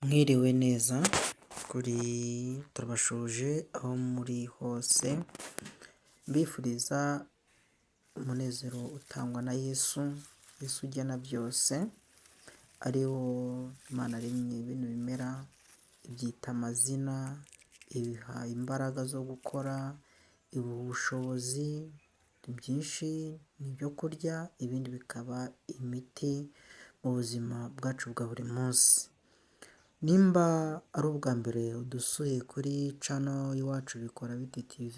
Mwiriwe neza kuri turabashoje aho muri hose mbifuriza umunezero utangwa na Yesu ugena byose ari wo Imana yaremye bino bimera ibyita amazina, ibiha imbaraga zo gukora, ibiha ubushobozi byinshi ni ibyo kurya ibindi bikaba imiti mu buzima bwacu bwa buri munsi. Nimba ari ubwa mbere udusuye kuri channel Iwacu Bikora Bite TV,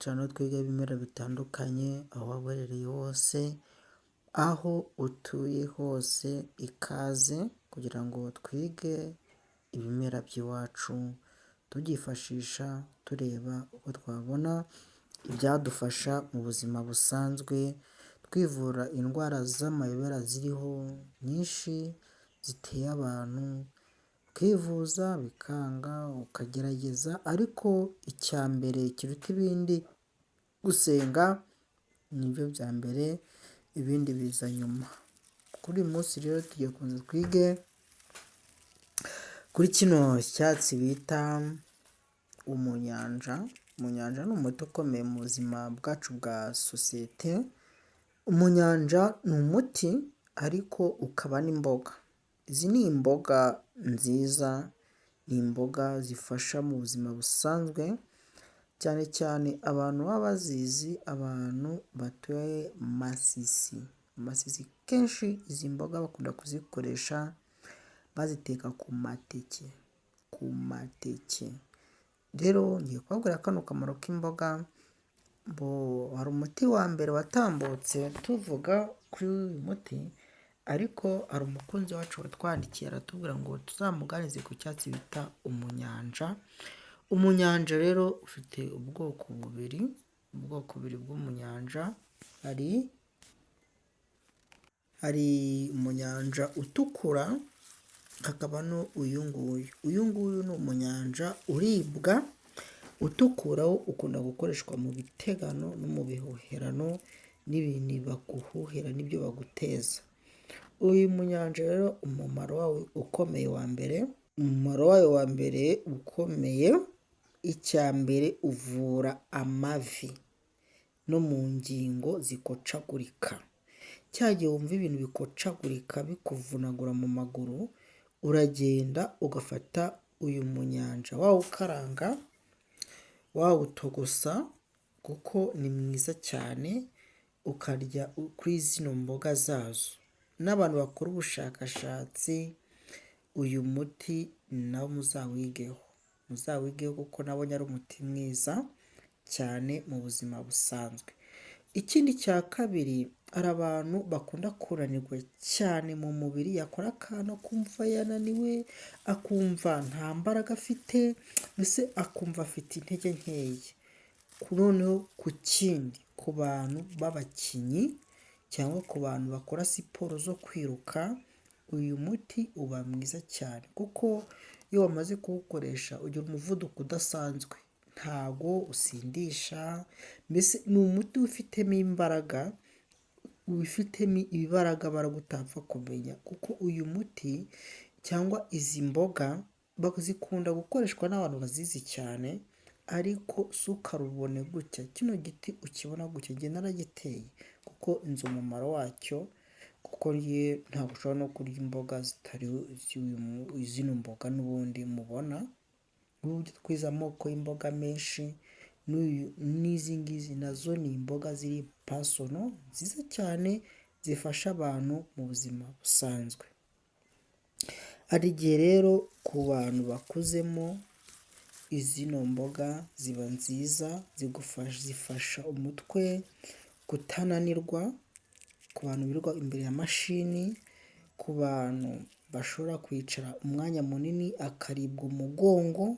channel twiga ibimera bitandukanye aho waba uherereye hose, aho utuye hose ikaze kugira ngo twige ibimera by'iwacu tubyifashisha tureba uko twabona ibyadufasha mu buzima busanzwe, twivura indwara z'amayobera ziriho nyinshi ziteye abantu, ukivuza bikanga ukagerageza ariko icya mbere kiruta ibindi gusenga nibyo bya mbere ibindi biza nyuma. Kuri uyu munsi rero tugiye kubanza twige kuri kino cyatsi bita umunyanja. Umunyanja ni umuti ukomeye mu buzima bwacu bwa sosiyete. Umunyanja ni umuti ariko ukaba n'imboga. Izi ni imboga nziza, ni imboga zifasha mu buzima busanzwe, cyane cyane abantu baba bazizi, abantu batuye Masisi. Masisi kenshi izi mboga bakunda kuzikoresha baziteka ku mateke. Rero ngiye kubabwira kano kamaro k'imboga. Hari umuti wa mbere watambutse tuvuga kuri uyu muti, ariko hari umukunzi wacu watwandikiye aratubwira ngo tuzamuganize ku cyatsi bita umunyanja. Umunyanja rero ufite ubwoko bubiri bw'umunyanja. Hari umunyanja utukura, hakaba n'uyu nguyu. Uyu nguyu ni umunyanja uribwa, utukura wo ukunda gukoreshwa mu bitegano no mu bihuherano n'ibintu baguhuhera n'ibyo baguteza. Uyu munyanja rero umumaro wawo ukomeye wa mbere ukomeye, icya mbere uvura amavi no mu ngingo zikocagurika. Cya gihe wumva ibintu bikocagurika bikuvunagura mu maguru, uragenda ugafata uyu munyanja wawukaranga, wawutogosa kuko ni mwiza cyane, ukarya kuri zino mboga zazo. N'abantu bakora ubushakashatsi uyu muti nawo muzawigeho kuko nabonye ari umuti mwiza cyane mu buzima busanzwe. Ikindi cya kabiri, hari abantu bakunda kunanirwa cyane mu mubiri, yakora akantu akumva yananiwe, akumva nta mbaraga afite, mbese akumva afite intege nkeya. Noneho ku kindi, ku bantu b'abakinnyi cyangwa ku bantu bakora siporo zo kwiruka, uyu muti uba mwiza cyane kuko iyo wamaze kuwukoresha ugira umuvuduko udasanzwe, ntago usindisha, mbese ni umuti wifitemo imbaraga, wifitemo ibibaraga utapfa kumenya, kuko uyu muti cyangwa izi mboga zikunda gukoreshwa n'abantu bazizi cyane, ariko si ukarubone gutya. Kino giti ukibona gutya, njye naragiteye kuko nzi umumaro wacyo, kuko ntabwo ushobora no kurya imboga zitari zino mboga n'ubundi mubona. Uburyo twize amoko y'imboga menshi, n'izi ngizi nazo ni imboga ziri pasono nziza cyane zifasha abantu mu buzima busanzwe. Hari igihe rero ku bantu bakuzemo izino mboga ziba nziza, zifasha umutwe kutananirwa, ku bantu birirwa imbere ya mashini, ku bantu bashobora kwicara umwanya munini akaribwa umugongo,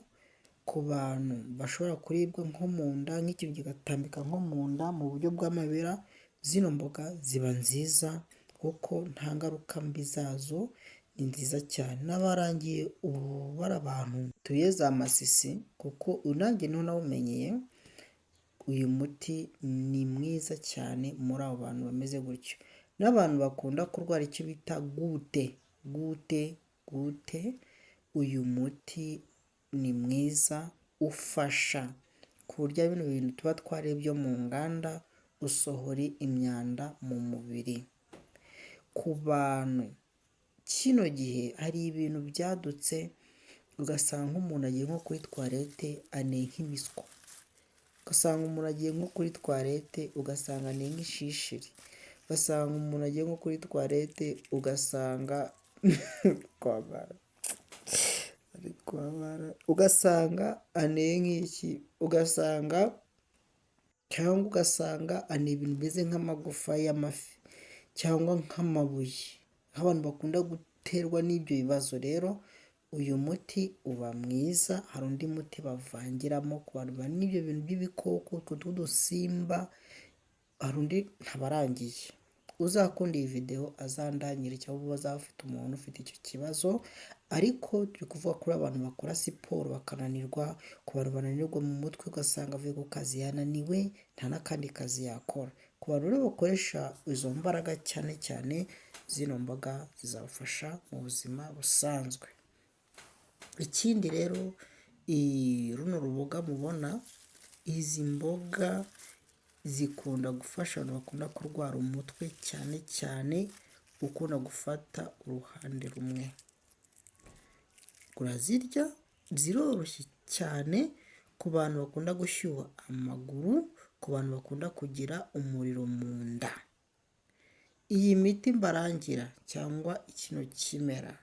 ku bantu bashobora kuribwa nko mu nda, nk'ikintu kigatambika nko mu nda mu buryo bw'amabera, zino mboga ziba nziza kuko nta ngaruka mbi zazo, ni nziza cyane. N'abarangiye ubara abantu tuye za Masisi, kuko nanjye niho nawumenyeye, uyu muti ni mwiza cyane muri abo bantu bameze gutyo. N'abantu bakunda kurwara icyo bita gute uyu muti ni mwiza ufasha kurya bino bintu tuba twarebye mu nganda usohora imyanda mu mubiri. Ku bantu kino gihe hari ibintu byadutse ugasanga nk'umuntu agiye nko kuri toilette aneye nk'imiswa, ugasanga umuntu agiye nko kuri toilette ugasanga aneye nk'ishishiri, ugasanga umuntu agiye nko kuri toilette ugasanga ugasanga aneye nk'iki, ugasanga aneye ibintu bimeze nk'amagufa y'amafi cyangwa nk'amabuye, nk'abantu bakunda guterwa n'ibyo bibazo. Rero uyu muti uba mwiza. Hari undi muti bavangiramo ku bantu bari n'ibyo bintu by'ibikoko, utwo tw'udusimba, hari undi ntabarangiye. Uzakunda iyi video azandangire cyangwa bazaba bafite umuntu ufite icyo kibazo, ariko turi kuvuga kuri abantu bakora siporo bakananirwa, ku bantu bananirwa mu mutwe ugasanga avuye ku kazi yananiwe nta n'akandi kazi yakora. Ku bantu rero bakoresha izo mbaraga cyane cyane zino mboga zizabafasha mu buzima busanzwe. Ikindi rero runo ruboga mubona, izi mboga zikunda gufasha abantu bakunda kurwara umutwe cyane cyane ukunda gufata uruhande rumwe. Urazirya, ziroroshye cyane ku bantu bakunda gushyuha amaguru, ku bantu bakunda kugira umuriro mu nda. Iyi miti mbarangira cyangwa kino kimera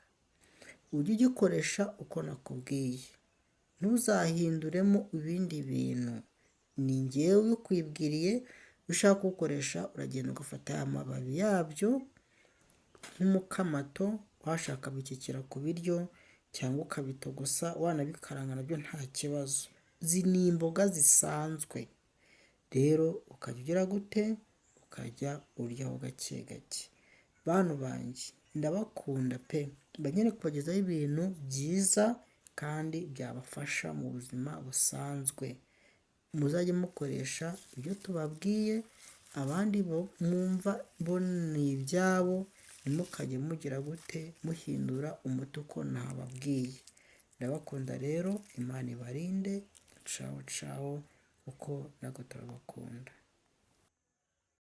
ujye ugikoresha uko nakubwiye, ntuzahinduremo ibindi bintu. Ni njyewe ubikwibwiriye. Ushaka kuwukoresha uragenda ugafata aya mababi yabyo nk'umukamato, washaka bikikira ku biryo cyangwa ukabitogosa, wanabikaranga nabyo nta kibazo. Izi ni imboga zisanzwe rero ukajya ugira gute, ukajya uryaho gake gake. Bantu banjye ndabakunda pe, mbanyere kubagezaho ibintu byiza kandi byabafasha mu buzima busanzwe. Muzajye mukoresha ibyo tubabwiye, abandi bo mwumva ni ibyabo ntimukajye mugira gute muhindura umuti uko nababwiye. Ndabakunda rero, Imana ibarinde. Cawo cawo, uko nako turabakunda.